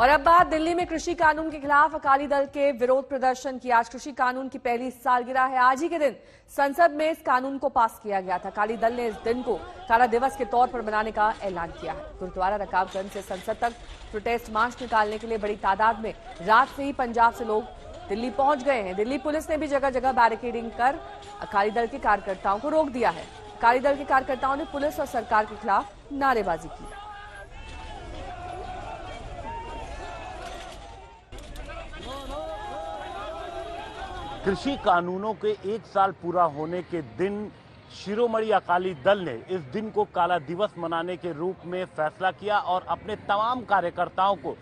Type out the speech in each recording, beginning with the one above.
और अब बात दिल्ली में कृषि कानून के खिलाफ अकाली दल के विरोध प्रदर्शन की। आज कृषि कानून की पहली सालगिरह है। आज ही के दिन संसद में इस कानून को पास किया गया था। अकाली दल ने इस दिन को काला दिवस के तौर पर मनाने का ऐलान किया है। गुरुद्वारा रकाबगंज से संसद तक प्रोटेस्ट मार्च निकालने के लिए बड़ी तादाद में रात से ही पंजाब से लोग दिल्ली पहुंच गए हैं। दिल्ली पुलिस ने भी जगह जगह बैरिकेडिंग कर अकाली दल के कार्यकर्ताओं को रोक दिया है। अकाली दल के कार्यकर्ताओं ने पुलिस और सरकार के खिलाफ नारेबाजी की। कृषि कानूनों के 1 साल पूरा होने के दिन शिरोमणि अकाली दल ने इस दिन को काला दिवस मनाने के रूप में फैसला किया और अपने तमाम कार्यकर्ताओं को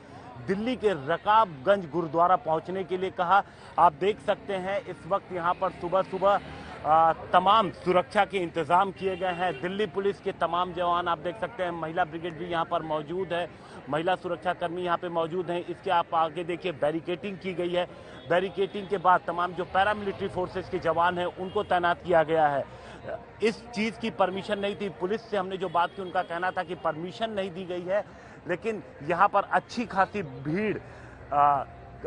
दिल्ली के रकाबगंज गुरुद्वारा पहुंचने के लिए कहा। आप देख सकते हैं इस वक्त यहां पर सुबह सुबह तमाम सुरक्षा के इंतजाम किए गए हैं। दिल्ली पुलिस के तमाम जवान आप देख सकते हैं, महिला ब्रिगेड भी यहां पर मौजूद है, महिला सुरक्षा कर्मी यहां पे मौजूद हैं। इसके आप आगे देखिए बैरिकेडिंग की गई है। बैरिकेडिंग के बाद तमाम जो पैरामिलिट्री फोर्सेस के जवान हैं उनको तैनात किया गया है। इस चीज़ की परमिशन नहीं थी। पुलिस से हमने जो बात की उनका कहना था कि परमिशन नहीं दी गई है, लेकिन यहाँ पर अच्छी खासी भीड़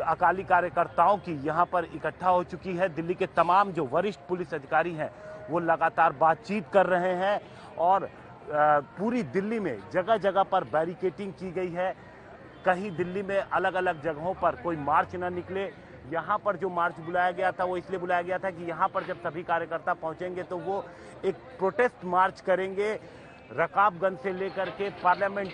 अकाली कार्यकर्ताओं की यहाँ पर इकट्ठा हो चुकी है। दिल्ली के तमाम जो वरिष्ठ पुलिस अधिकारी हैं वो लगातार बातचीत कर रहे हैं और पूरी दिल्ली में जगह जगह पर बैरिकेडिंग की गई है। कहीं दिल्ली में अलग अलग जगहों पर कोई मार्च न निकले। यहाँ पर जो मार्च बुलाया गया था वो इसलिए बुलाया गया था कि यहाँ पर जब सभी कार्यकर्ता पहुँचेंगे तो वो एक प्रोटेस्ट मार्च करेंगे रकाबगंज से लेकर के पार्लियामेंट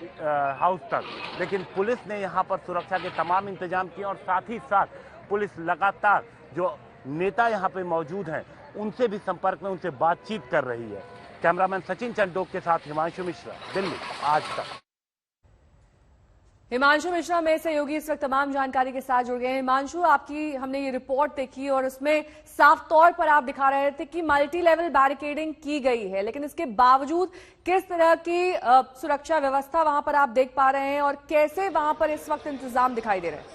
हाउस तक। लेकिन पुलिस ने यहाँ पर सुरक्षा के तमाम इंतजाम किए और साथ ही साथ पुलिस लगातार जो नेता यहाँ पे मौजूद हैं उनसे भी संपर्क में उनसे बातचीत कर रही है। कैमरामैन सचिन चंडोक के साथ हिमांशु मिश्रा, दिल्ली आज तक। हिमांशु मिश्रा में सहयोगी इस वक्त तमाम जानकारी के साथ जुड़ गए हैं। हिमांशु, आपकी हमने ये रिपोर्ट देखी और उसमें साफ तौर पर आप दिखा रहे थे कि मल्टी लेवल बैरिकेडिंग की गई है, लेकिन इसके बावजूद किस तरह की सुरक्षा व्यवस्था वहां पर आप देख पा रहे हैं और कैसे वहां पर इस वक्त इंतजाम दिखाई दे रहे हैं?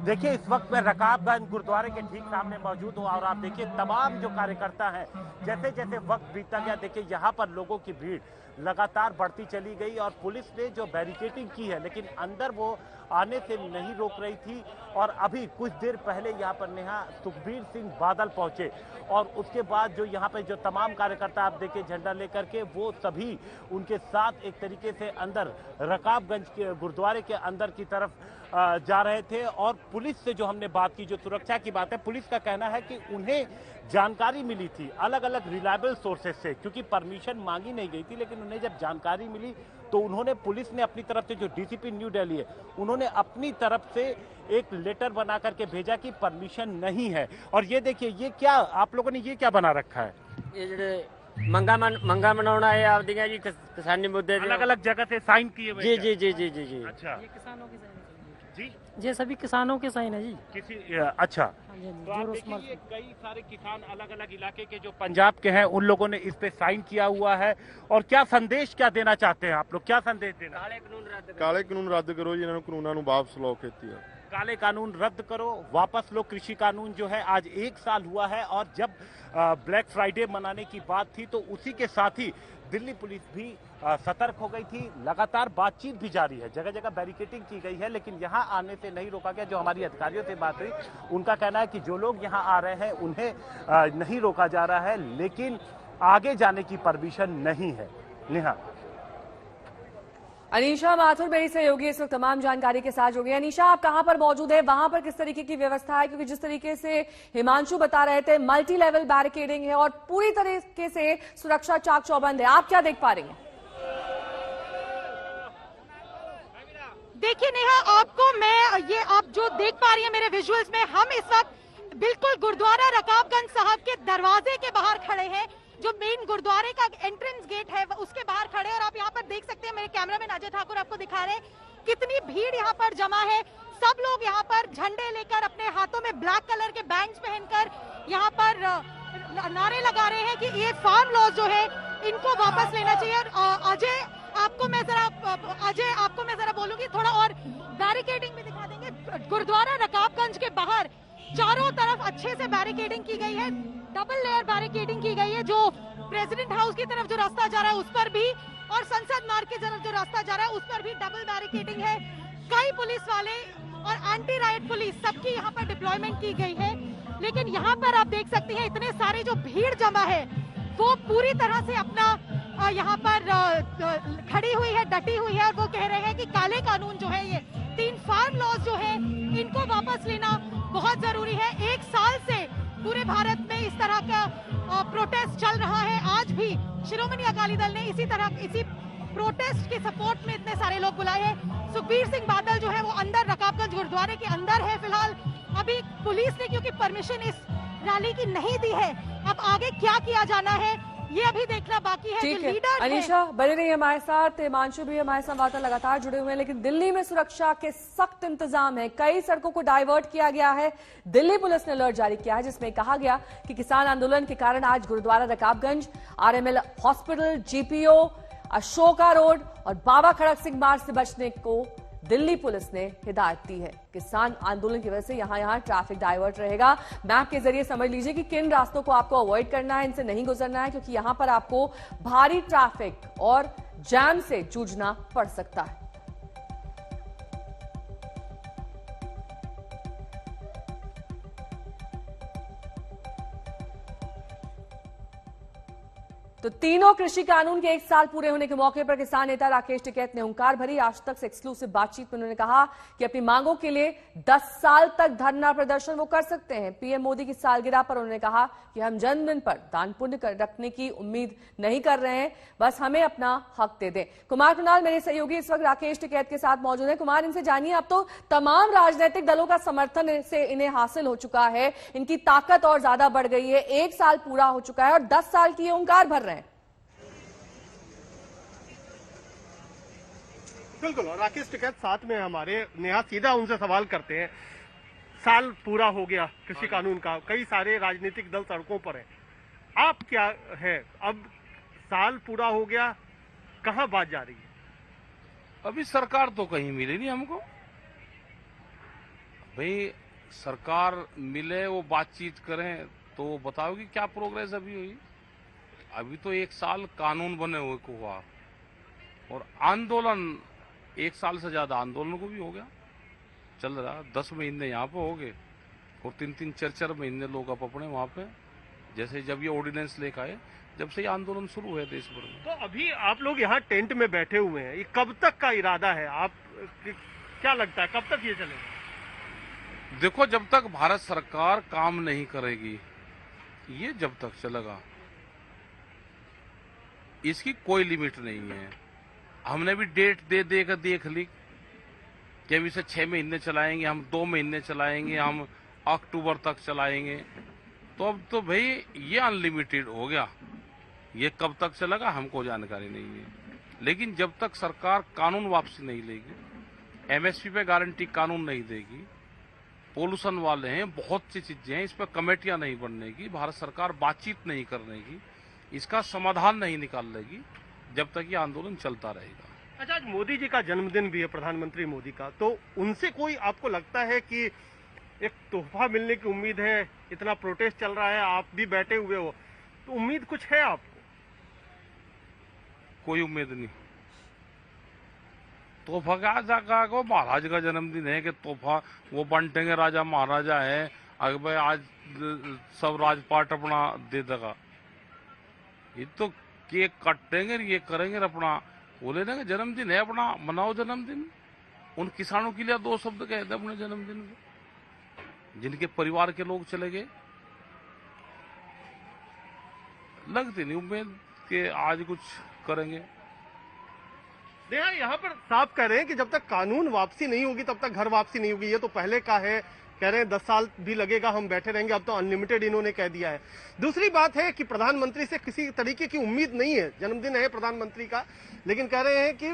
देखिए इस वक्त मैं रकाबगंज गुरुद्वारे के ठीक सामने मौजूद हूँ और आप देखिए तमाम जो कार्यकर्ता हैं जैसे जैसे वक्त बीतता गया देखिए यहाँ पर लोगों की भीड़ लगातार बढ़ती चली गई और पुलिस ने जो बैरिकेडिंग की है लेकिन अंदर वो आने से नहीं रोक रही थी। और अभी कुछ देर पहले यहाँ पर नेहा सुखबीर सिंह बादल पहुंचे और उसके बाद जो यहाँ पे जो तमाम कार्यकर्ता आप देखिए झंडा लेकर के वो सभी उनके साथ एक तरीके से अंदर रकाबगंज के गुरुद्वारे के अंदर की तरफ जा रहे थे। और पुलिस से जो हमने बात की, जो सुरक्षा की बात है, पुलिस का कहना है कि उन्हें जानकारी मिली थी अलग अलग रिलायबल सोर्सेज से, क्योंकि परमिशन मांगी नहीं गई थी, लेकिन उन्हें जब जानकारी मिली तो उन्होंने पुलिस ने अपनी तरफ से जो डीसीपी न्यू दिल्ली है उन्होंने अपनी तरफ से एक लेटर बना करके भेजा कि परमिशन नहीं है। और ये देखिए ये क्या आप लोगों ने ये क्या बना रखा है? ये मंगा मनाना है आप देखें जी, किसानी मुद्दे अलग अलग जगह से साइन किए हुए। जी जी जी जी जी जी। अच्छा, ये किसानों के साइन जी ये सभी किसानों के साइन है जी। किसी अच्छा, तो आप देखिए ये कई सारे किसान अलग अलग इलाके के जो पंजाब के हैं उन लोगों ने इस पे साइन किया हुआ है। और क्या संदेश क्या देना चाहते हैं आप लोग, क्या संदेश देना? काले कानून रद्द करो जी, इन्होंने कानूनों ਨੂੰ वापस लो खेती है। काले कानून रद्द करो, वापस लो कृषि कानून जो है। आज 1 साल हुआ है और जब ब्लैक फ्राइडे मनाने की बात थी तो उसी के साथ ही दिल्ली पुलिस भी सतर्क हो गई थी। लगातार बातचीत भी जारी है, जगह जगह बैरिकेडिंग की गई है, लेकिन यहाँ आने से नहीं रोका गया। जो हमारी अधिकारियों से बात हुई उनका कहना है कि जो लोग यहाँ आ रहे हैं उन्हें नहीं रोका जा रहा है, लेकिन आगे जाने की परमिशन नहीं है। नेहा, अनीशा माथुर मेरी सहयोगी इस वक्त तमाम जानकारी के साथ जुड़ गई। अनीशा, आप कहां पर मौजूद है, वहां पर किस तरीके की व्यवस्था है? क्योंकि जिस तरीके से हिमांशु बता रहे थे मल्टी लेवल बैरिकेडिंग है और पूरी तरीके से सुरक्षा चाक चौबंद है, आप क्या देख पा रही हैं? देखिए नेहा, आपको मैं ये आप जो देख पा रही हैं मेरे विजुअल्स में, हम इस वक्त बिल्कुल गुरुद्वारा रकाबगंज साहब के दरवाजे के बाहर खड़े हैं। जो मेन गुरुद्वारे का एंट्रेंस गेट है उसके बाहर खड़े हैं और आप यहाँ पर देख सकते हैं, मेरे कैमरामैन अजय ठाकुर आपको दिखा रहे हैं कितनी भीड़ यहाँ पर जमा है। सब लोग यहाँ पर झंडे लेकर अपने हाथों में ब्लैक कलर के बैंड्स पहनकर यहाँ पर नारे लगा रहे हैं कि ये फार्म लॉज जो है इनको वापस लेना चाहिए। अजय आपको मैं जरा बोलूंगी, थोड़ा और बैरिकेडिंग भी दिखा देंगे। गुरुद्वारा रकाबगंज के बाहर चारों तरफ अच्छे से बैरिकेडिंग की गई है, डबल लेयर बैरिकेडिंग की गई है। जो प्रेसिडेंट हाउस की तरफ जो रास्ता जा रहा है उस पर भी और संसद मार्ग की तरफ जो रास्ता जा रहा है उस पर भी डबल बैरिकेडिंग है। कई पुलिस वाले और एंटी राइट पुलिस सबकी यहाँ पर डिप्लॉयमेंट की गई है। लेकिन यहाँ पर आप देख सकते हैं इतने सारे जो भीड़ जमा है वो पूरी तरह से अपना यहाँ पर खड़ी हुई है, डटी हुई है और वो कह रहे हैं कि काले कानून जो है, ये 3 फार्म लॉज जो है, इनको वापस लेना बहुत जरूरी है। 1 साल से पूरे भारत में इस तरह का प्रोटेस्ट चल रहा है। आज भी शिरोमणि अकाली दल ने इसी प्रोटेस्ट के सपोर्ट में इतने सारे लोग बुलाए हैं। सुखबीर सिंह बादल जो है वो अंदर रकाबगंज गुरुद्वारे के अंदर है फिलहाल। अभी पुलिस ने क्योंकि परमिशन इस रैली की नहीं दी है, अब आगे क्या किया जाना है ये अभी देखना बाकी है। ठीक जो है लीडर अनीशा बने रही हमारे साथ, हिमांशु भी हमारे संवाददाता लगातार जुड़े हुए हैं। लेकिन दिल्ली में सुरक्षा के सख्त इंतजाम है, कई सड़कों को डाइवर्ट किया गया है। दिल्ली पुलिस ने अलर्ट जारी किया है जिसमें कहा गया कि किसान आंदोलन के कारण आज Gurudwara Rakabganj, RML hospital, GPO, Ashoka road और बाबा खड़क सिंह मार्ग से बचने को दिल्ली पुलिस ने हिदायत दी है। किसान आंदोलन की वजह से यहां ट्रैफिक डाइवर्ट रहेगा। मैप के जरिए समझ लीजिए कि किन रास्तों को आपको अवॉइड करना है, इनसे नहीं गुजरना है, क्योंकि यहां पर आपको भारी ट्रैफिक और जैम से जूझना पड़ सकता है। तो तीनों कृषि कानून के 1 साल पूरे होने के मौके पर किसान नेता राकेश टिकैत ने हुंकार भरी। आज तक से एक्सक्लूसिव बातचीत में उन्होंने कहा कि अपनी मांगों के लिए 10 साल तक धरना प्रदर्शन वो कर सकते हैं। पीएम मोदी की सालगिरह पर उन्होंने कहा कि हम जन्मदिन पर दान पुण्य रखने की उम्मीद नहीं कर रहे हैं, बस हमें अपना हक दे दें। कुमार कुणाल मेरे सहयोगी इस वक्त राकेश टिकैत के साथ मौजूद है। कुमार, इनसे जानिए, अब तो तमाम राजनीतिक दलों का समर्थन से इन्हें हासिल हो चुका है, इनकी ताकत और ज्यादा बढ़ गई है, 1 साल पूरा हो चुका है और 10 साल की ये हुंकार भर रहे हैं। बिल्कुल, और राकेश टिकैत साथ में हमारे, नेहा सीधा उनसे सवाल करते हैं। साल पूरा हो गया कृषि कानून का, कई सारे राजनीतिक दल सड़कों पर है, आप क्या है, अब साल पूरा हो गया, कहां बात जा रही है? अभी सरकार तो कहीं मिली नहीं हमको। भाई सरकार मिले, वो बातचीत करें तो बताओ कि क्या प्रोग्रेस अभी हुई। अभी तो 1 साल कानून बने हुए को हुआ और आंदोलन 1 साल से ज्यादा आंदोलन को भी हो गया, चल रहा। 10 महीने यहाँ पे हो गए और 3-3, 4-4 महीने लोग अब अपने वहां पे, जैसे जब ये ऑर्डिनेंस लेकर आए, जब से ये आंदोलन शुरू हुआ देश भर में। तो अभी आप लोग यहाँ टेंट में बैठे हुए हैं, ये कब तक का इरादा है? आप क्या लगता है कब तक ये चलेगा? देखो, जब तक भारत सरकार काम नहीं करेगी ये जब तक चलेगा, इसकी कोई लिमिट नहीं है। हमने भी डेट दे देकर देख ली कि हम इसे 6 महीने चलाएंगे, हम 2 महीने चलाएंगे, हम अक्टूबर तक चलाएंगे। तो अब तो भाई ये अनलिमिटेड हो गया, ये कब तक चलेगा हमको जानकारी नहीं है। लेकिन जब तक सरकार कानून वापसी नहीं लेगी, एमएसपी पे गारंटी कानून नहीं देगी, पोल्यूशन वाले हैं, बहुत सी चीजें हैं, इस पर कमेटियां नहीं बनने की, भारत सरकार बातचीत नहीं करने की, इसका समाधान नहीं निकाल लेगी, जब तक ये आंदोलन चलता रहेगा। अच्छा, आज मोदी जी का जन्मदिन भी है, प्रधानमंत्री मोदी का, तो उनसे कोई आपको लगता है कि एक तोहफा मिलने की उम्मीद है? इतना प्रोटेस्ट चल रहा है, आप भी बैठे हुए हो, तो उम्मीद कुछ है आपको? कोई उम्मीद नहीं। तोहफा का को महाराज का जन्मदिन है कि तोहफा वो बांटेंगे, राजा महाराजा है, अगर भाई आज सब राजपाट अपना दे देगा, ये तो केक काटेंगे, ये करेंगे अपना, वो ले लेंगे। जन्मदिन है अपना, मनाओ जन्मदिन। उन किसानों के लिए 2 शब्द कह दे अपने जन्मदिन में, जिनके परिवार के लोग चले गए। लगती नहीं उम्मीद कि आज कुछ करेंगे। देखा, यहाँ पर साफ कह रहे हैं कि जब तक कानून वापसी नहीं होगी तब तक घर वापसी नहीं होगी। ये तो पहले का है, कह रहे हैं 10 साल भी लगेगा, हम बैठे रहेंगे, अब तो अनलिमिटेड इन्होंने कह दिया है। दूसरी बात है कि प्रधानमंत्री से किसी तरीके की उम्मीद नहीं है, जन्मदिन है प्रधानमंत्री का, लेकिन कह रहे हैं कि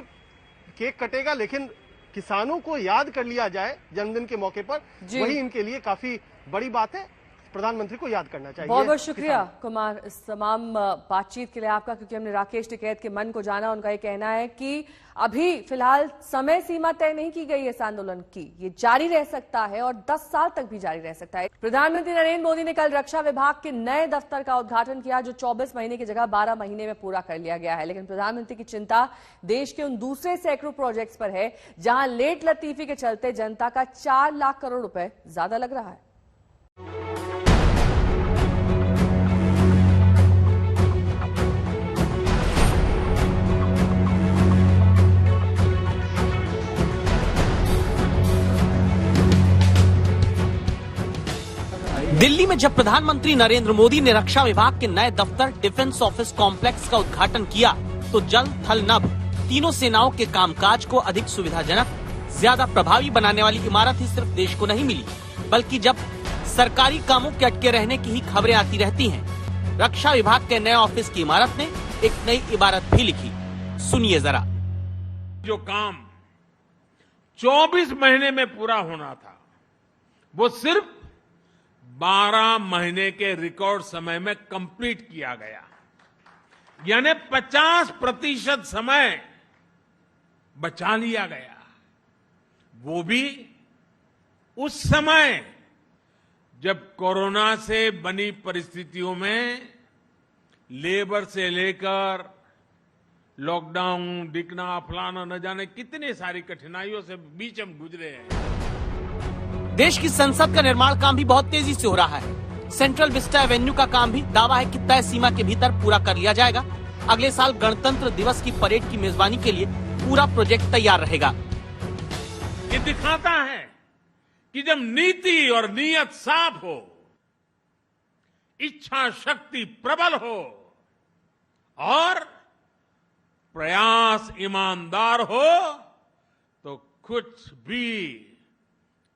केक कटेगा, लेकिन किसानों को याद कर लिया जाए जन्मदिन के मौके पर, वही इनके लिए काफी बड़ी बात है। प्रधानमंत्री को याद करना चाहिए। बहुत बहुत शुक्रिया कुमार इस तमाम बातचीत के लिए आपका, क्योंकि हमने राकेश टिकैत के मन को जाना। उनका ये कहना है कि अभी फिलहाल समय सीमा तय नहीं की गई है इस आंदोलन की, ये जारी रह सकता है और 10 साल तक भी जारी रह सकता है। प्रधानमंत्री नरेंद्र मोदी ने कल रक्षा विभाग के नए दफ्तर का उद्घाटन किया, जो 24 महीने की जगह 12 महीने में पूरा कर लिया गया है। लेकिन प्रधानमंत्री की चिंता देश के उन दूसरे सैकड़ों प्रोजेक्ट्स पर है जहां लेट लतीफी के चलते जनता का 4 लाख करोड़ रुपए ज्यादा लग रहा है। दिल्ली में जब प्रधानमंत्री नरेंद्र मोदी ने रक्षा विभाग के नए दफ्तर डिफेंस ऑफिस कॉम्प्लेक्स का उद्घाटन किया, तो जल थल नभ तीनों सेनाओं के कामकाज को अधिक सुविधाजनक, ज्यादा प्रभावी बनाने वाली इमारत ही सिर्फ देश को नहीं मिली, बल्कि जब सरकारी कामों के अटके रहने की ही खबरें आती रहती हैं, रक्षा विभाग के नए ऑफिस की इमारत ने एक नई इबारत भी लिखी। सुनिए जरा। जो काम 24 महीने में पूरा होना था, वो सिर्फ 12 महीने के रिकॉर्ड समय में कंप्लीट किया गया, यानी 50% समय बचा लिया गया। वो भी उस समय जब कोरोना से बनी परिस्थितियों में लेबर से लेकर लॉकडाउन, दिखना, फलाना, न जाने कितनी सारी कठिनाइयों से बीच हम गुजरे हैं। देश की संसद का निर्माण काम भी बहुत तेजी से हो रहा है। सेंट्रल विस्टा एवेन्यू का काम भी दावा है कि तय सीमा के भीतर पूरा कर लिया जाएगा। अगले साल गणतंत्र दिवस की परेड की मेजबानी के लिए पूरा प्रोजेक्ट तैयार रहेगा। ये दिखाता है कि जब नीति और नीयत साफ हो, इच्छा शक्ति प्रबल हो और प्रयास ईमानदार हो, तो कुछ भी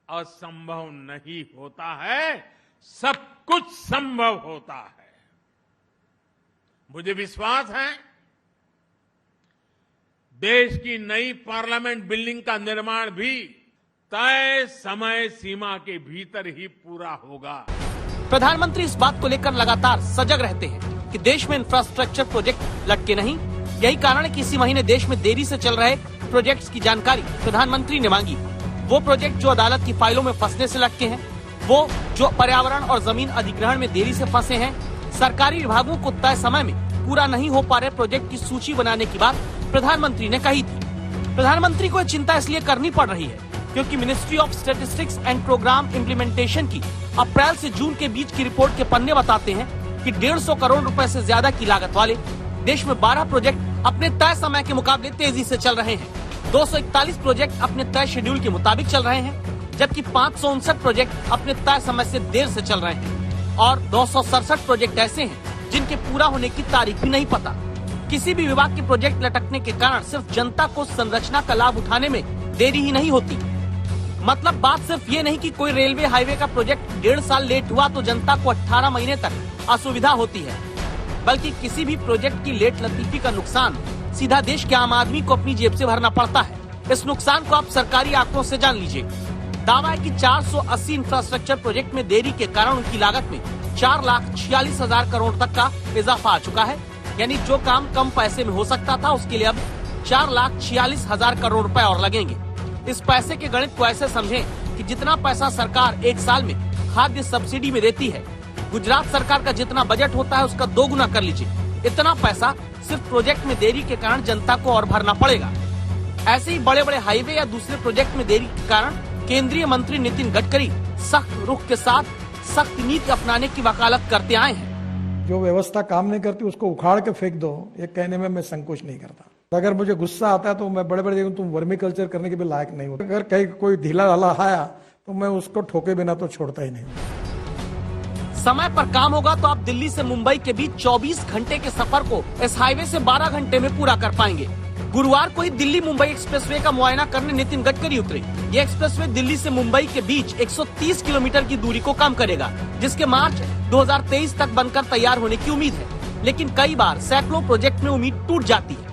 असंभव नहीं होता है, सब कुछ संभव होता है। मुझे विश्वास है देश की नई पार्लियामेंट बिल्डिंग का निर्माण भी तय समय सीमा के भीतर ही पूरा होगा। प्रधानमंत्री इस बात को लेकर लगातार सजग रहते हैं कि देश में इंफ्रास्ट्रक्चर प्रोजेक्ट लटके नहीं। यही कारण है कि इसी महीने देश में देरी से चल रहे प्रोजेक्ट्स की जानकारी प्रधानमंत्री ने मांगी। वो प्रोजेक्ट जो अदालत की फाइलों में फंसने से लटके हैं, वो जो पर्यावरण और जमीन अधिग्रहण में देरी से फंसे हैं, सरकारी विभागों को तय समय में पूरा नहीं हो पा रहे प्रोजेक्ट की सूची बनाने की बात प्रधानमंत्री ने कही थी। प्रधानमंत्री को चिंता इसलिए करनी पड़ रही है क्योंकि ministry of statistics and programme implementation की अप्रैल से जून के बीच की रिपोर्ट के पन्ने बताते हैं कि 150 करोड़ रुपए से ज्यादा की लागत वाले देश में 12 प्रोजेक्ट अपने तय समय के मुकाबले तेजी से चल रहे हैं। 241 प्रोजेक्ट अपने तय शेड्यूल के मुताबिक चल रहे हैं, जबकि 559 प्रोजेक्ट अपने तय समय से देर से चल रहे हैं और 267 प्रोजेक्ट ऐसे हैं जिनके पूरा होने की तारीख भी नहीं पता। किसी भी विभाग के प्रोजेक्ट लटकने के कारण सिर्फ जनता को संरचना का लाभ उठाने में देरी ही नहीं होती। मतलब बात सिर्फ ये नहीं कि कोई रेलवे हाईवे का प्रोजेक्ट 1.5 साल लेट हुआ तो जनता को 18 महीने तक असुविधा होती है, बल्कि किसी भी प्रोजेक्ट की लेट लतीफी का नुकसान सीधा देश के आम आदमी को अपनी जेब से भरना पड़ता है। इस नुकसान को आप सरकारी आंकड़ों से जान लीजिए। दावा है कि 480 इंफ्रास्ट्रक्चर प्रोजेक्ट में देरी के कारण उनकी लागत में 4,46,000 करोड़ तक का इजाफा आ चुका है। यानी जो काम कम पैसे में हो सकता था उसके लिए अब 4,46,000 करोड़ रुपए और लगेंगे। इस पैसे के गणित को ऐसे समझें कि जितना पैसा सरकार एक साल में खाद्य सब्सिडी में देती है, गुजरात सरकार का जितना बजट होता है उसका 2 गुना कर लीजिए। इतना पैसा सिर्फ प्रोजेक्ट में देरी के कारण जनता को और भरना पड़ेगा। ऐसे ही बड़े बड़े हाईवे या दूसरे प्रोजेक्ट में देरी के कारण केंद्रीय मंत्री नितिन गडकरी सख्त रुख के साथ सख्त नीति अपनाने की वकालत करते आए हैं। जो व्यवस्था काम नहीं करती उसको उखाड़ के फेंक दो, ये कहने में मैं संकोच नहीं करता। अगर मुझे गुस्सा आता है तो मैं बड़े बड़े जगह तुम वर्मी कल्चर करने के भी लायक नहीं हो। अगर कहीं कोई ढीला ढाला आया तो मैं उसको ठोके बिना तो छोड़ता ही नहीं। समय पर काम होगा तो आप दिल्ली से मुंबई के बीच 24 घंटे के सफर को इस हाईवे से 12 घंटे में पूरा कर पाएंगे। गुरुवार को ही दिल्ली मुंबई एक्सप्रेसवे का मुआयना करने नितिन गडकरी उतरे। ये एक्सप्रेसवे दिल्ली से मुंबई के बीच 130 किलोमीटर की दूरी को कम करेगा, जिसके मार्च 2023 तक बनकर तैयार होने की उम्मीद है। लेकिन कई बार सैकड़ों प्रोजेक्ट में उम्मीद टूट जाती है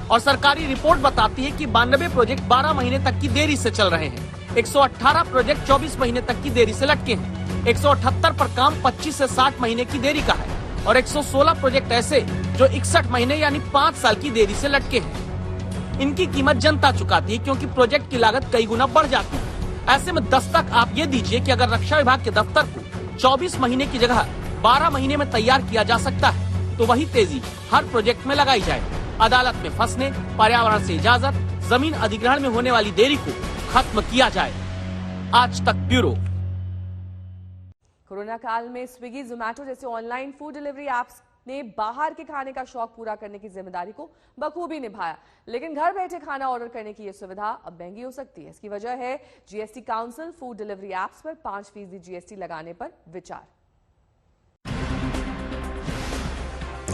और सरकारी रिपोर्ट बताती है कि 92 प्रोजेक्ट 12 महीने तक की देरी से चल रहे हैं। 118 प्रोजेक्ट 24 महीने तक की देरी से लटके हैं। 178 पर काम 25 से 60 महीने की देरी का है और 116 प्रोजेक्ट ऐसे जो 61 महीने यानी 5 साल की देरी से लटके हैं। इनकी कीमत जनता चुकाती है क्योंकि प्रोजेक्ट की लागत कई गुना बढ़ जाती है। ऐसे में दस्तक आप ये दीजिए कि अगर रक्षा विभाग के दफ्तर को 24 महीने की जगह 12 महीने में तैयार किया जा सकता है तो वही तेजी हर प्रोजेक्ट में लगाई जाए। अदालत में फंसने, पर्यावरण से इजाजत, जमीन अधिग्रहण में होने वाली देरी को खत्म किया जाए। आज तक ब्यूरो। कोरोना काल में स्विगी, जोमेटो जैसे ऑनलाइन फूड डिलीवरी एप्स ने बाहर के खाने का शौक पूरा करने की जिम्मेदारी को बखूबी निभाया, लेकिन घर बैठे खाना ऑर्डर करने की यह सुविधा अब महंगी हो सकती है। इसकी वजह है GST council food delivery apps पर 5% जीएसटी लगाने पर विचार।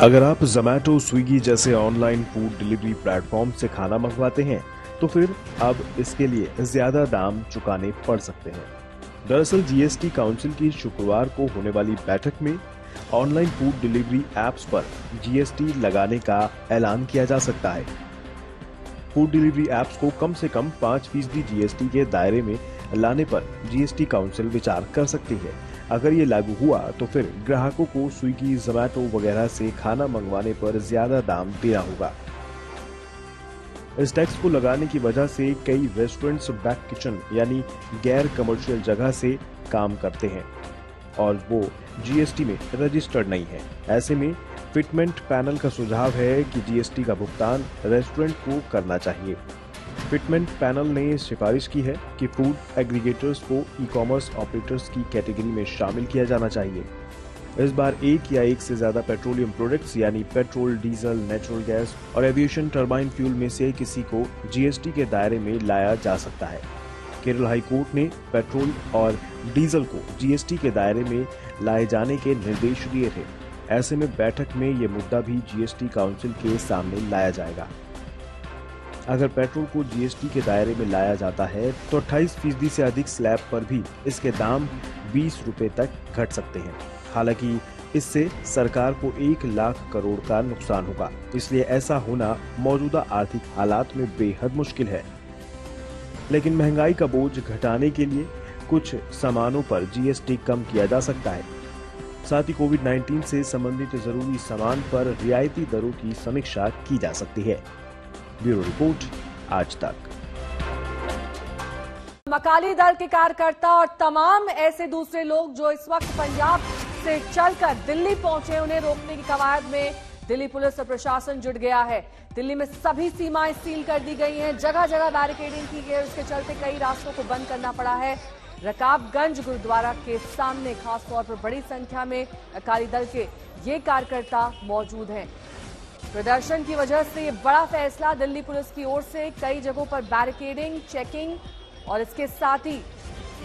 अगर आप जोमेटो, स्विगी जैसे ऑनलाइन फूड डिलीवरी प्लेटफॉर्म से खाना मंगवाते हैं तो फिर अब इसके लिए ज्यादा दाम चुकाने पड़ सकते हैं। दरअसल जीएसटी काउंसिल की शुक्रवार को होने वाली बैठक में ऑनलाइन फूड डिलीवरी एप्स पर जीएसटी लगाने का ऐलान किया जा सकता है। फूड डिलीवरी एप्स को कम से कम 5% जीएसटी के दायरे में लाने पर जीएसटी काउंसिल विचार कर सकती है। अगर ये लागू हुआ तो फिर ग्राहकों को स्विगी, जोमेटो वगैरह से खाना मंगवाने पर ज्यादा दाम देना होगा। इस टैक्स को लगाने की वजह से कई रेस्टोरेंट्स बैक किचन यानी गैर कमर्शियल जगह से काम करते हैं और वो जीएसटी में रजिस्टर्ड नहीं है। ऐसे में फिटमेंट पैनल का सुझाव है कि जीएसटी का भुगतान रेस्टोरेंट को करना चाहिए। फिटमेंट पैनल ने सिफारिश की है कि फूड एग्रीगेटर्स को ई कॉमर्स ऑपरेटर्स की कैटेगरी में शामिल किया जाना चाहिए। इस बार एक या एक से ज्यादा पेट्रोलियम प्रोडक्ट्स यानी पेट्रोल, डीजल, नेचुरल गैस और एविएशन टरबाइन फ्यूल में से किसी को जीएसटी के दायरे में लाया जा सकता है। केरल हाई कोर्ट ने पेट्रोल और डीजल को जीएसटी के दायरे में लाए जाने के निर्देश दिए थे। ऐसे में बैठक में ये मुद्दा भी जीएसटी काउंसिल के सामने लाया जाएगा। अगर पेट्रोल को जीएसटी के दायरे में लाया जाता है तो 28% से अधिक स्लैब पर भी इसके दाम 20 रुपए तक घट सकते हैं। हालांकि इससे सरकार को 1 लाख करोड़ का नुकसान होगा, इसलिए ऐसा होना मौजूदा आर्थिक हालात में बेहद मुश्किल है। लेकिन महंगाई का बोझ घटाने के लिए कुछ सामानों पर जीएसटी कम किया जा सकता है। साथ ही कोविड-19 से संबंधित जरूरी सामान पर रियायती दरों की समीक्षा की जा सकती है। ब्यूरो रिपोर्ट, आज तक। अकाली दल के कार्यकर्ता और तमाम ऐसे दूसरे लोग जो इस वक्त पंजाब से चलकर दिल्ली पहुंचे, उन्हें रोकने की कवायद में दिल्ली पुलिस और प्रशासन जुट गया है। दिल्ली में सभी सीमाएं सील कर दी गई हैं, जगह जगह बैरिकेडिंग की गई है। इसके चलते कई रास्तों को बंद करना पड़ा है। रकाबगंज गुरुद्वारा के सामने खास तौर पर बड़ी संख्या में अकाली दल के ये कार्यकर्ता मौजूद हैं। प्रदर्शन की वजह से ये बड़ा फैसला दिल्ली पुलिस की ओर से, कई जगहों पर बैरिकेडिंग, चेकिंग और इसके साथ ही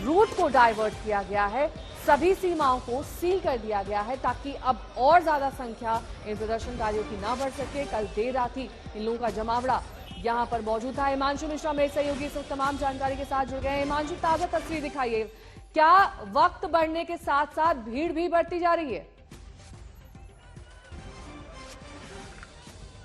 रूट को डाइवर्ट किया गया है। सभी सीमाओं को सील कर दिया गया है ताकि अब और ज्यादा संख्या इन प्रदर्शनकारियों की ना बढ़ सके। कल देर रात ही इन लोगों का जमावड़ा यहां पर मौजूद था। हिमांशु मिश्रा मेरे सहयोगी इस वक्त तमाम जानकारी के साथ जुड़ गए हैं। हिमांशु, ताजा तस्वीर दिखाइए, क्या वक्त बढ़ने के साथ साथ भीड़ भी बढ़ती जा रही है?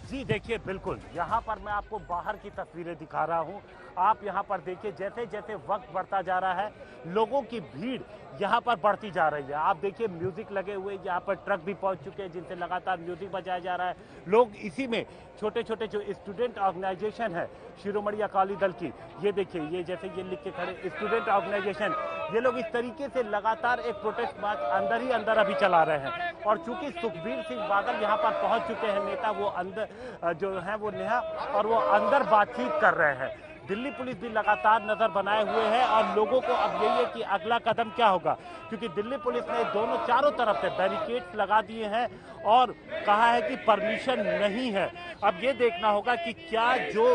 जी देखिए, बिल्कुल यहाँ पर मैं आपको बाहर की तस्वीरें दिखा रहा हूँ। आप यहाँ पर देखिए, जैसे जैसे वक्त बढ़ता जा रहा है लोगों की भीड़ यहाँ पर बढ़ती जा रही है। आप देखिए म्यूजिक लगे हुए, यहाँ पर ट्रक भी पहुँच चुके हैं जिनसे लगातार म्यूजिक बजाया जा रहा है। लोग इसी में छोटे छोटे जो स्टूडेंट ऑर्गेनाइजेशन है शिरोमणि अकाली दल की, ये देखिए, ये जैसे ये लिख के खड़े स्टूडेंट ऑर्गेनाइजेशन, ये लोग इस तरीके से लगातार एक प्रोटेस्ट मार्च अंदर ही अंदर अभी चला रहे हैं। और चूंकि सुखबीर सिंह बादल यहाँ पर पहुंच चुके हैं नेता, वो अंदर जो है वो नेहा, और वो अंदर बातचीत कर रहे हैं। दिल्ली पुलिस भी लगातार नजर बनाए हुए है और लोगों को अब यही है कि अगला कदम क्या होगा, क्योंकि दिल्ली पुलिस ने दोनों चारों तरफ से बैरिकेड्स लगा दिए हैं और कहा है कि परमिशन नहीं है। अब ये देखना होगा कि क्या जो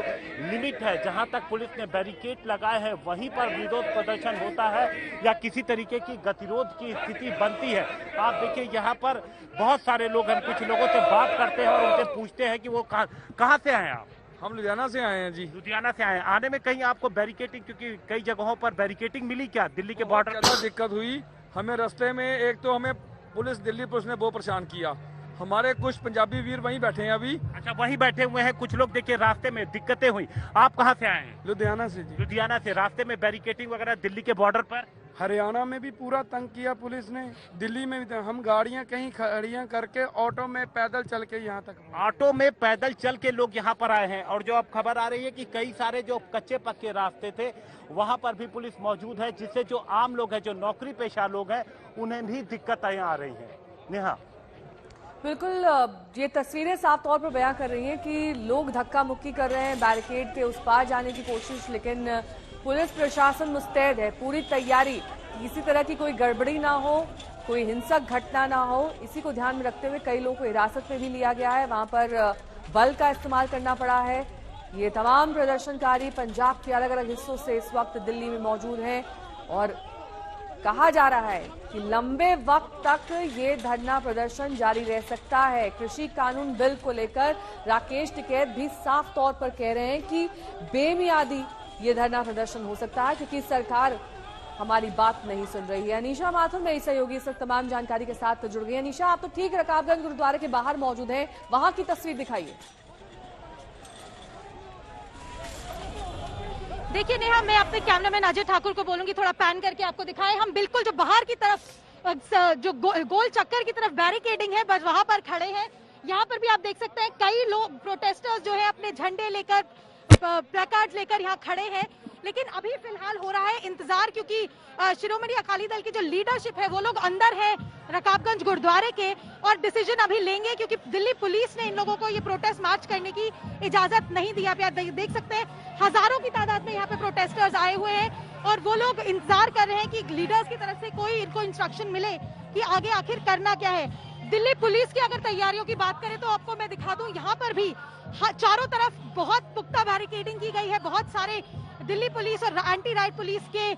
लिमिट है, जहां तक पुलिस ने बैरिकेड लगाए हैं वहीं पर विरोध प्रदर्शन होता है या किसी तरीके की गतिरोध की स्थिति बनती है। आप देखिए यहाँ पर बहुत सारे लोग हैं, कुछ लोगों से बात करते हैं और उनसे पूछते हैं कि वो कहाँ से आए आप? हम लुधियाना से आए हैं जी। लुधियाना से आए हैं। आने में कहीं आपको बैरिकेडिंग, क्योंकि कई जगहों पर बैरिकेडिंग मिली क्या दिल्ली के बॉर्डर पर? दिक्कत हुई हमें रास्ते में। एक तो हमें दिल्ली पुलिस ने बहुत परेशान किया। हमारे कुछ पंजाबी वीर वहीं बैठे हैं अभी। अच्छा, वहीं बैठे हुए हैं कुछ लोग। देखिए रास्ते में दिक्कतें हुई। आप कहाँ से आए हैं? लुधियाना से जी। लुधियाना से। रास्ते में बैरिकेडिंग वगैरह दिल्ली के बॉर्डर पर? हरियाणा में भी पूरा तंग किया पुलिस ने, दिल्ली में भी। हम गाड़ियां कहीं खड़ियां करके ऑटो में पैदल चल के यहाँ तक, ऑटो में पैदल चल के लोग यहाँ पर आए हैं। और जो अब खबर आ रही है कि कई सारे जो कच्चे पक्के रास्ते थे वहां पर भी पुलिस मौजूद है, जिससे जो आम लोग हैं, जो नौकरी पेशा लोग हैं, उन्हें भी दिक्कतें आ रही हैं। नेहा, बिल्कुल, ये तस्वीरें साफ तौर पर बयां कर रही हैं कि लोग धक्का मुक्की कर रहे हैं बैरिकेड के उस पार जाने की कोशिश, लेकिन पुलिस प्रशासन मुस्तैद है, पूरी तैयारी, किसी तरह की कोई गड़बड़ी ना हो, कोई हिंसक घटना ना हो, इसी को ध्यान में रखते हुए कई लोगों को हिरासत में भी लिया गया है। वहां पर बल का इस्तेमाल करना पड़ा है। ये तमाम प्रदर्शनकारी पंजाब के अलग अलग हिस्सों से इस वक्त दिल्ली में मौजूद हैं और कहा जा रहा है कि लंबे वक्त तक ये धरना प्रदर्शन जारी रह सकता है। कृषि कानून बिल को लेकर राकेश टिकैत भी साफ तौर पर कह रहे हैं कि बेमियादी ये धरना प्रदर्शन हो सकता है क्योंकि सरकार हमारी बात नहीं सुन रही है। अनीशा माथुर मेरी सहयोगी इस वक्त तमाम जानकारी के साथ जुड़ गई। अनीशा, आप तो ठीक रकाबगंज गुरुद्वारे के बाहर मौजूद हैं, वहां की तस्वीर दिखाइए। देखिए नेहा, मैं अपने कैमरामैन अजय ठाकुर को बोलूंगी थोड़ा पैन करके आपको दिखाएं। हम बिल्कुल जो बाहर की तरफ जो गोल चक्कर की तरफ बैरिकेडिंग है बस वहां पर खड़े हैं। यहाँ पर भी आप देख सकते हैं कई लोग प्रोटेस्टर्स जो है अपने झंडे लेकर, प्लेकार्ड लेकर यहाँ खड़े हैं। लेकिन अभी फिलहाल हो रहा है इंतजार, क्योंकि शिरोमणि अकाली दल की जो लीडरशिप है वो लोग अंदर है रकाबगंज गुरुद्वारे के और डिसीजन अभी लेंगे, क्योंकि दिल्ली पुलिस ने इन लोगों को ये प्रोटेस्ट मार्च करने की इजाजत नहीं दी। आप देख सकते हैं हजारों की तादाद में यहाँ पे प्रोटेस्टर्स आए हुए हैं और वो लोग इंतजार कर रहे हैं कि लीडर्स की तरफ से कोई इनको इंस्ट्रक्शन मिले कि आगे आखिर करना क्या है। दिल्ली पुलिस की अगर तैयारियों की बात करें तो आपको मैं दिखा दूं, यहाँ पर भी चारों तरफ बहुत पुख्ता बैरिकेडिंग की गई है। बहुत सारे दिल्ली पुलिस और एंटी राइट पुलिस के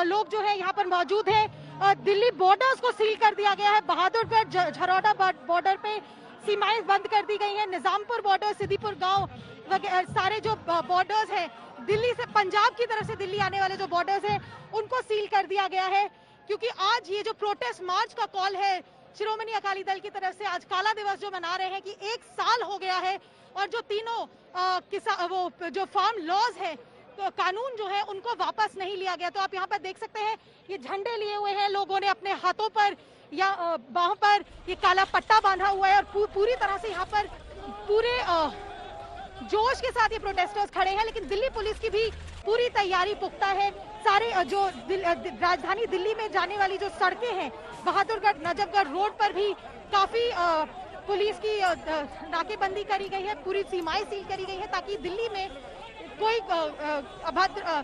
लोग जो है यहाँ पर मौजूद हैं। दिल्ली बॉर्डर्स को सील कर दिया गया है। बहादुरगढ़ झरोडा बॉर्डर पे सीमाएं बंद कर दी गई हैं। निजामपुर बॉर्डर, सिद्दीपुर गांव वगैरह सारे जो बॉर्डर्स हैं, दिल्ली से पंजाब की तरफ से दिल्ली आने वाले जो बॉर्डर्स हैं उनको सील कर दिया गया है, क्योंकि आज ये जो प्रोटेस्ट मार्च का कॉल है शिरोमणि अकाली दल की तरफ से, आज काला दिवस जो मना रहे हैं कि 1 साल हो गया है और जो तीनों वो जो फार्म लॉज है, तो कानून जो है उनको वापस नहीं लिया गया। तो आप यहाँ पर देख सकते हैं ये झंडे लिए हुए हैं लोगों ने, अपने हाथों पर या बाहों पर ये काला पट्टा बांधा हुआ है और पूरी तरह से यहाँ पर पूरे जोश के साथ ये प्रोटेस्टर्स खड़े हैं। लेकिन दिल्ली पुलिस की भी पूरी तैयारी पुख्ता है। सारे जो राजधानी दिल्ली में जाने वाली जो सड़कें हैं, बहादुरगढ़ नजफगढ़ रोड पर भी काफी पुलिस की नाकेबंदी करी गई है, पूरी सीमाएं सील करी गई है ताकि दिल्ली में कोई अभद्र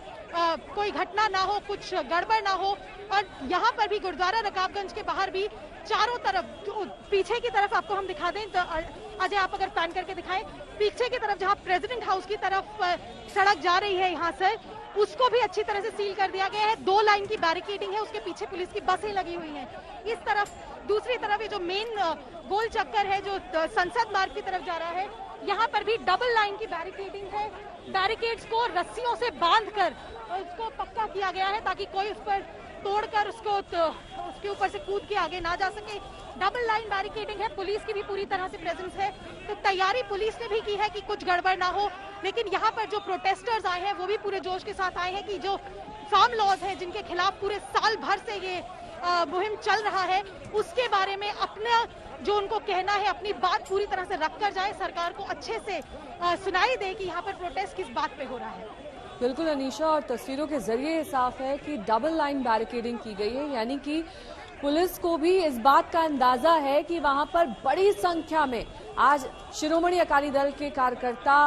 कोई घटना ना हो, कुछ गड़बड़ ना हो। और यहाँ पर भी गुरुद्वारा रकाबगंज के बाहर भी चारों तरफ, पीछे की तरफ आपको हम दिखा दें तो अजय आप अगर पैन करके दिखाएं, पीछे की तरफ जहाँ प्रेसिडेंट हाउस की तरफ सड़क जा रही है यहाँ से, उसको भी अच्छी तरह से सील कर दिया गया है। 2 लाइन की बैरिकेडिंग है, उसके पीछे पुलिस की बसें लगी हुई हैं। इस तरफ, दूसरी तरफ ये जो मेन गोल चक्कर है जो संसद मार्ग की तरफ जा रहा है, यहाँ पर भी डबल लाइन की बैरिकेडिंग है। बैरिकेड्स को रस्सियों से बांधकर उसको पक्का किया गया है ताकि कोई उस पर तोड़कर उसके ऊपर से कूद के आगे ना जा सके। डबल लाइन बैरिकेडिंग है, पुलिस की भी पूरी तरह से प्रेजेंस है। तो तैयारी पुलिस ने भी की है कि कुछ गड़बड़ ना हो। लेकिन यहाँ पर जो प्रोटेस्टर्स आए हैं वो भी पूरे जोश के साथ आए हैं कि जो फार्म लॉज हैं जिनके खिलाफ पूरे साल भर से ये मुहिम चल रहा है, उसके बारे में अपना जो उनको कहना है, अपनी बात पूरी तरह से रख कर जाए, सरकार को अच्छे से सुनाई दे कि यहाँ पर प्रोटेस्ट किस बात पे हो रहा है। बिल्कुल अनीशा, और तस्वीरों के जरिए साफ है कि डबल लाइन बैरिकेडिंग की गई है, यानी कि पुलिस को भी इस बात का अंदाजा है कि वहां पर बड़ी संख्या में आज शिरोमणि अकाली दल के कार्यकर्ता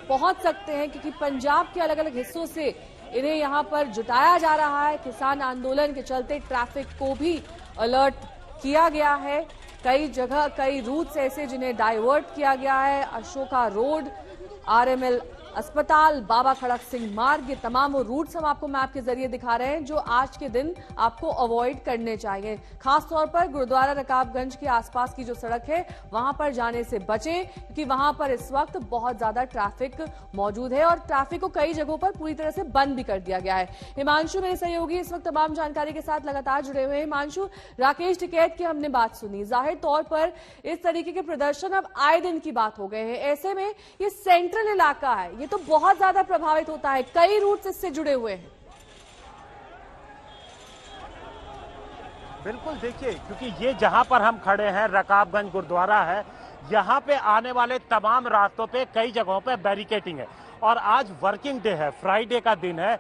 पहुंच सकते हैं, क्योंकि पंजाब के अलग अलग हिस्सों से इन्हें यहां पर जुटाया जा रहा है। किसान आंदोलन के चलते ट्रैफिक को भी अलर्ट किया गया है। कई जगह कई रूट्स ऐसे जिन्हें डाइवर्ट किया गया है। अशोका रोड, आरएमएल अस्पताल, बाबा खड़क सिंह मार्ग, ये तमाम वो रूट्स हम आपको मैप के जरिए दिखा रहे हैं जो आज के दिन आपको अवॉइड करने चाहिए। खासतौर पर गुरुद्वारा रकाबगंज के आसपास की जो सड़क है वहां पर जाने से बचें, क्योंकि वहां पर इस वक्त बहुत ज्यादा ट्रैफिक मौजूद है और ट्रैफिक को कई जगहों पर पूरी तरह से बंद भी कर दिया गया है। हिमांशु मेरे सहयोगी इस वक्त तमाम जानकारी के साथ लगातार जुड़े हुए हैं। हिमांशु, राकेश टिकैत की हमने बात सुनी, जाहिर तौर पर इस तरीके के प्रदर्शन अब आए दिन की बात हो गए हैं। ऐसे में ये सेंट्रल इलाका है, ये तो बहुत ज्यादा प्रभावित होता है, कई रूट्स इससे जुड़े हुए हैं। बिल्कुल, देखिए, क्योंकि ये जहां पर हम खड़े हैं रकाबगंज गुरुद्वारा है, यहाँ पे आने वाले तमाम रास्तों पे कई जगहों पे बैरिकेटिंग है और आज वर्किंग डे है, फ्राइडे का दिन है।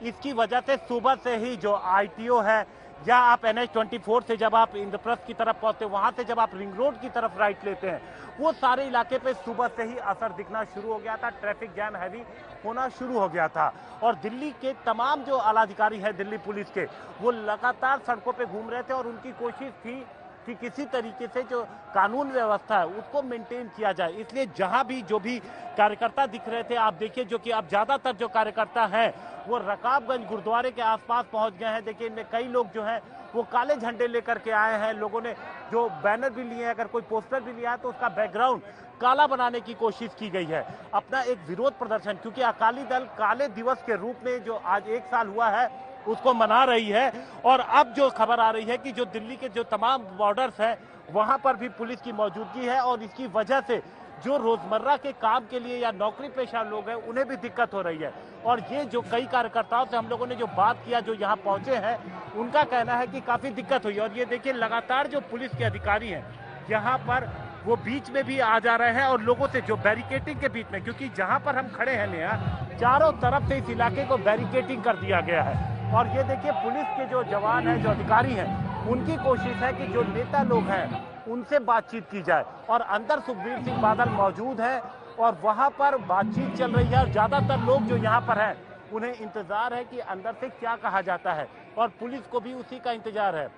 इसकी वजह से सुबह से ही जो ITO है या आप NH-24 से जब आप इंद्रप्रस्थ की तरफ पहुंचते हैं, वहां से जब आप रिंग रोड की तरफ राइट लेते हैं, वो सारे इलाके पे सुबह से ही असर दिखना शुरू हो गया था। ट्रैफिक जैम हैवी होना शुरू हो गया था और दिल्ली के तमाम जो आलाधिकारी हैं दिल्ली पुलिस के, वो लगातार सड़कों पे घूम रहे थे और उनकी कोशिश थी कि किसी तरीके से जो कानून व्यवस्था है उसको मेंटेन किया जाए। इसलिए जहां भी जो भी कार्यकर्ता दिख रहे थे, आप देखिए, जो कि अब ज्यादातर जो कार्यकर्ता हैं वो रकाबगंज गुरुद्वारे के आसपास पहुंच गए हैं। देखिए, इनमें कई लोग जो हैं वो काले झंडे लेकर के आए हैं। लोगों ने जो बैनर भी लिए हैं, अगर कोई पोस्टर भी लिया है तो उसका बैकग्राउंड काला बनाने की कोशिश की गई है। अपना एक विरोध प्रदर्शन, क्योंकि अकाली दल काले दिवस के रूप में जो आज 1 साल हुआ है उसको मना रही है। और अब जो खबर आ रही है कि जो दिल्ली के जो तमाम बॉर्डर्स हैं वहां पर भी पुलिस की मौजूदगी है और इसकी वजह से जो रोजमर्रा के काम के लिए या नौकरी पेशा लोग हैं उन्हें भी दिक्कत हो रही है। और ये जो कई कार्यकर्ताओं से हम लोगों ने जो बात किया, जो यहाँ पहुंचे हैं, उनका कहना है कि काफी दिक्कत हुई। और ये देखिए, लगातार जो पुलिस के अधिकारी हैं यहाँ पर वो बीच में भी आ जा रहे हैं और लोगों से जो बैरिकेटिंग के बीच में, क्योंकि जहाँ पर हम खड़े हैं नेहा, चारों तरफ से इस इलाके को बैरिकेटिंग कर दिया गया है। और ये देखिए, पुलिस के जो जवान हैं, जो अधिकारी हैं, उनकी कोशिश है कि जो नेता लोग हैं उनसे बातचीत की जाए। और अंदर सुखबीर सिंह बादल मौजूद है और वहां पर बातचीत चल रही है और ज्यादातर लोग जो यहाँ पर हैं उन्हें इंतजार है कि अंदर से क्या कहा जाता है और पुलिस को भी उसी का इंतजार है।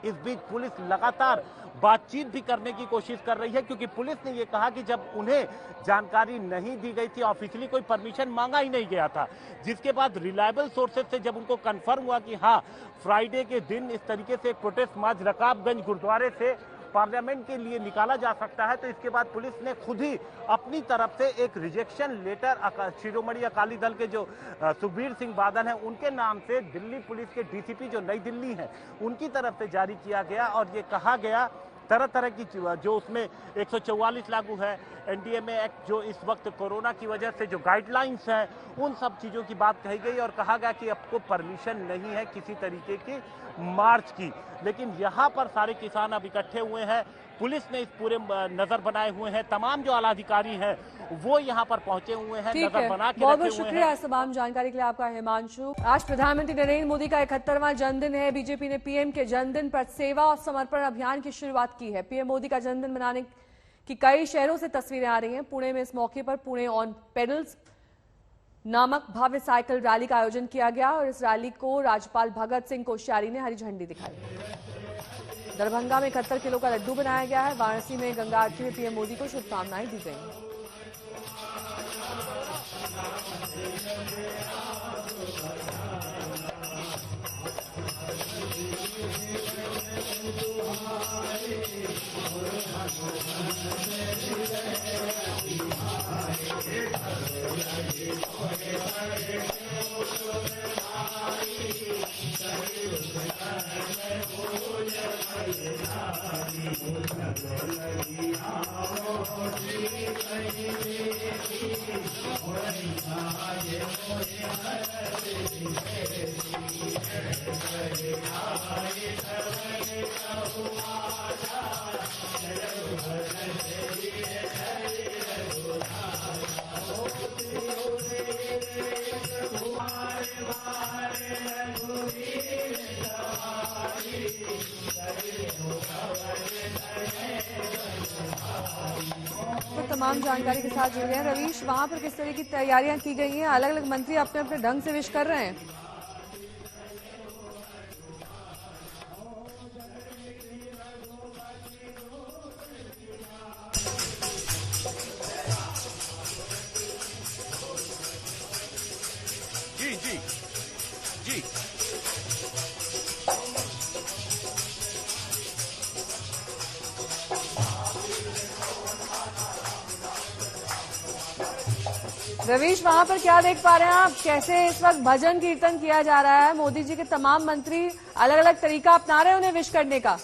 इस बीच पुलिस लगातार बातचीत भी करने की कोशिश कर रही है, क्योंकि पुलिस ने ये कहा कि जब उन्हें जानकारी नहीं दी गई थी, ऑफिशियली कोई परमिशन मांगा ही नहीं गया था, जिसके बाद रिलायबल सोर्सेज से जब उनको कंफर्म हुआ कि हाँ, फ्राइडे के दिन इस तरीके से एक प्रोटेस्ट मार्च रकाबगंज गुरुद्वारे से पार्लियामेंट के लिए निकाला जा सकता है, तो इसके बाद पुलिस ने खुद ही अपनी तरफ से एक रिजेक्शन लेटर शिरोमणि अकाली दल के जो सुखबीर सिंह बादल हैं उनके नाम से दिल्ली पुलिस के DCP जो नई दिल्ली है उनकी तरफ से जारी किया गया। और ये कहा गया तरह तरह की जो उसमें 144 लागू है, NDMA एक्ट, जो इस वक्त कोरोना की वजह से जो गाइडलाइंस हैं उन सब चीज़ों की बात कही गई और कहा गया कि आपको परमिशन नहीं है किसी तरीके की मार्च की। लेकिन यहाँ पर सारे किसान अब इकट्ठे हुए हैं, पुलिस ने इस पूरे नजर बनाए हुए हैं, तमाम जो आलाधिकारी हैं वो यहाँ पर पहुंचे हुए हैं, नजर बना के बहुत बहुत शुक्रिया इस तमाम जानकारी के लिए आपका, हिमांशु। आज प्रधानमंत्री नरेंद्र मोदी का 71वां जन्मदिन है। बीजेपी ने PM के जन्मदिन पर सेवा और समर्पण अभियान की शुरुआत की है। PM मोदी का जन्मदिन मनाने की कई शहरों से तस्वीरें आ रही हैं। पुणे में इस मौके पर पुणे ऑन पेडल्स नामक भव्य साइकिल रैली का आयोजन किया गया और इस रैली को राज्यपाल भगत सिंह कोश्यारी ने हरी झंडी दिखाई। दरभंगा में 71 किलो का लड्डू बनाया गया है। वाराणसी में गंगा आरती में PM मोदी को शुभकामनाएं दी गई। तमाम जानकारी के साथ जुड़ गए हैं रवीश। वहां पर किस तरह की तैयारियां की गई हैं? अलग अलग मंत्री अपने अपने ढंग से विश कर रहे हैं। जी जी जी रवीश, वहां पर क्या देख पा रहे हैं आप? कैसे इस वक्त भजन कीर्तन किया जा रहा है? मोदी जी के तमाम मंत्री अलग अलग तरीका अपना रहे हैं उन्हें विश करने का।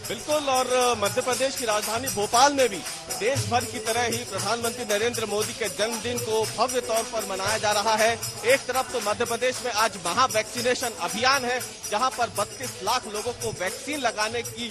बिल्कुल, और मध्य प्रदेश की राजधानी भोपाल में भी देश भर की तरह ही प्रधानमंत्री नरेंद्र मोदी के जन्मदिन को भव्य तौर पर मनाया जा रहा है। एक तरफ तो मध्य प्रदेश में आज महा वैक्सीनेशन अभियान है, जहां पर 32 लाख लोगों को वैक्सीन लगाने की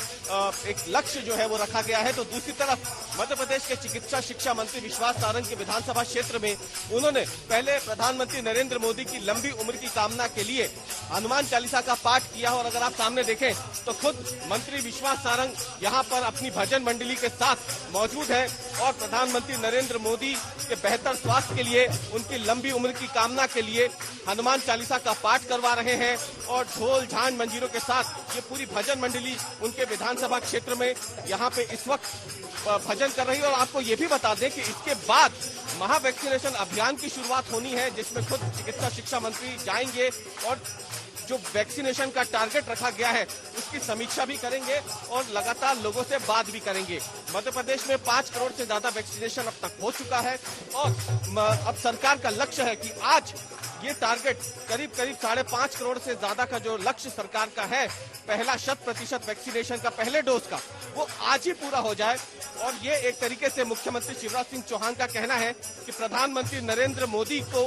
एक लक्ष्य जो है वो रखा गया है। तो दूसरी तरफ मध्य प्रदेश के चिकित्सा शिक्षा मंत्री विश्वास सारंग के विधानसभा क्षेत्र में उन्होंने पहले प्रधानमंत्री नरेंद्र मोदी की लंबी उम्र की कामना के लिए हनुमान चालीसा का पाठ किया। और अगर आप सामने देखें तो खुद मंत्री विश्वास सारंग यहाँ पर अपनी भजन मंडली के साथ मौजूद है और प्रधानमंत्री नरेंद्र मोदी के बेहतर स्वास्थ्य के लिए, उनकी लंबी उम्र की कामना के लिए हनुमान चालीसा का पाठ करवा रहे हैं। और ढोल झांझ मंजीरों के साथ ये पूरी भजन मंडली उनके विधानसभा क्षेत्र में यहाँ पे इस वक्त भजन कर रही है। और आपको ये भी बता दें कि इसके बाद महा वैक्सीनेशन अभियान की शुरुआत होनी है, जिसमें खुद चिकित्सा शिक्षा मंत्री जाएंगे और जो वैक्सीनेशन का टारगेट रखा गया है उसकी समीक्षा भी करेंगे और लगातार लोगों से बात भी करेंगे। मध्य प्रदेश में 5 करोड़ से ज्यादा वैक्सीनेशन अब तक हो चुका है और अब सरकार का लक्ष्य है कि आज ये टारगेट करीब 5.5 करोड़ से ज्यादा का जो लक्ष्य सरकार का है, पहला 100% वैक्सीनेशन का पहले डोज का, वो आज ही पूरा हो जाए। और ये एक तरीके से मुख्यमंत्री शिवराज सिंह चौहान का कहना है कि प्रधानमंत्री नरेंद्र मोदी को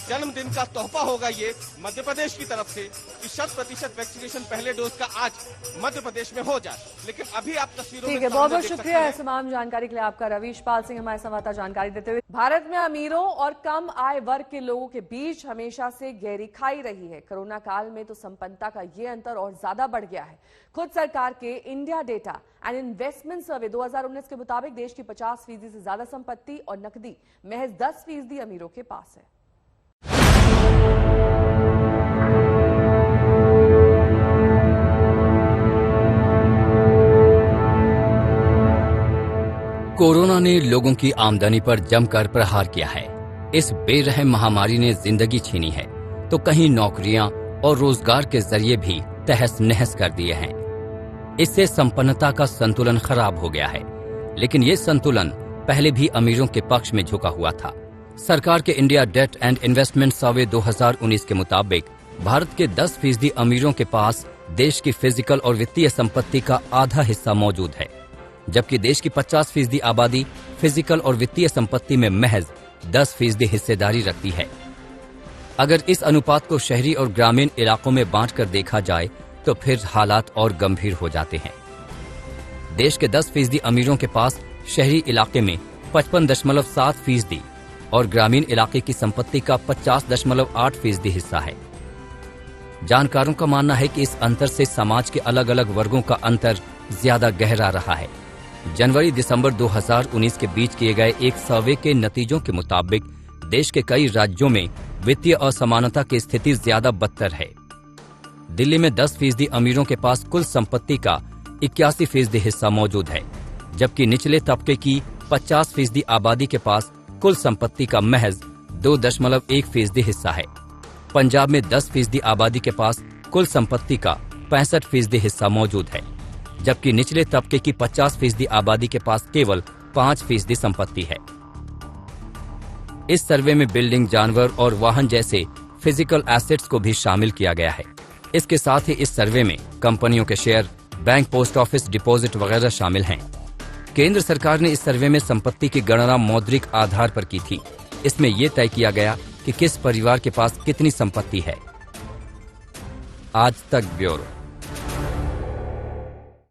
जन्मदिन का तोहफा होगा ये मध्य प्रदेश की तरफ से कि 100% वैक्सीनेशन पहले डोज का आज मध्य प्रदेश में हो जाए। लेकिन अभी आप तस्वीरों में बहुत बहुत शुक्रिया है तमाम जानकारी के लिए आपका। रवीश पाल सिंह हमारे संवाददाता जानकारी देते हुए। भारत में अमीरों और कम आय वर्ग के लोगों के बीच हमेशा से गहरी खाई रही है। कोरोना काल में तो संपन्नता का ये अंतर और ज्यादा बढ़ गया है। खुद सरकार के इंडिया डेटा एंड इन्वेस्टमेंट सर्वे 2019 के मुताबिक देश की 50% से ज्यादा संपत्ति और नकदी महज 10% अमीरों के पास है। कोरोना ने लोगों की आमदनी पर जमकर प्रहार किया है। इस बेरहम महामारी ने जिंदगी छीनी है तो कहीं नौकरियां और रोजगार के जरिए भी तहस नहस कर दिए हैं। इससे संपन्नता का संतुलन खराब हो गया है, लेकिन ये संतुलन पहले भी अमीरों के पक्ष में झुका हुआ था। सरकार के इंडिया डेट एंड इन्वेस्टमेंट सर्वे 2019 के मुताबिक भारत के 10% अमीरों के पास देश की फिजिकल और वित्तीय संपत्ति का आधा हिस्सा मौजूद है, जबकि देश की 50% आबादी फिजिकल और वित्तीय संपत्ति में महज 10% हिस्सेदारी रखती है। अगर इस अनुपात को शहरी और ग्रामीण इलाकों में बांटकर देखा जाए तो फिर हालात और गंभीर हो जाते हैं। देश के 10% अमीरों के पास शहरी इलाके में 55.7% और ग्रामीण इलाके की संपत्ति का 50.8% हिस्सा है। जानकारों का मानना है कि इस अंतर से समाज के अलग अलग वर्गों का अंतर ज्यादा गहरा रहा है। जनवरी-दिसंबर 2019 के बीच किए गए एक सर्वे के नतीजों के मुताबिक देश के कई राज्यों में वित्तीय असमानता की स्थिति ज्यादा बदतर है। दिल्ली में 10% अमीरों के पास कुल संपत्ति का 81% हिस्सा मौजूद है, जबकि निचले तबके की 50% आबादी के पास कुल संपत्ति का महज 2.1% हिस्सा है। पंजाब में 10% आबादी के पास कुल संपत्ति का 65% हिस्सा मौजूद है, जबकि निचले तबके की 50% आबादी के पास केवल 5% संपत्ति है। इस सर्वे में बिल्डिंग, जानवर और वाहन जैसे फिजिकल एसेट्स को भी शामिल किया गया है। इसके साथ ही इस सर्वे में कंपनियों के share, bank, post office deposit वगैरह शामिल हैं। केंद्र सरकार ने इस सर्वे में संपत्ति की गणना मौद्रिक आधार पर की थी। इसमें यह तय किया गया कि किस परिवार के पास कितनी संपत्ति है। आज तक ब्यूरो।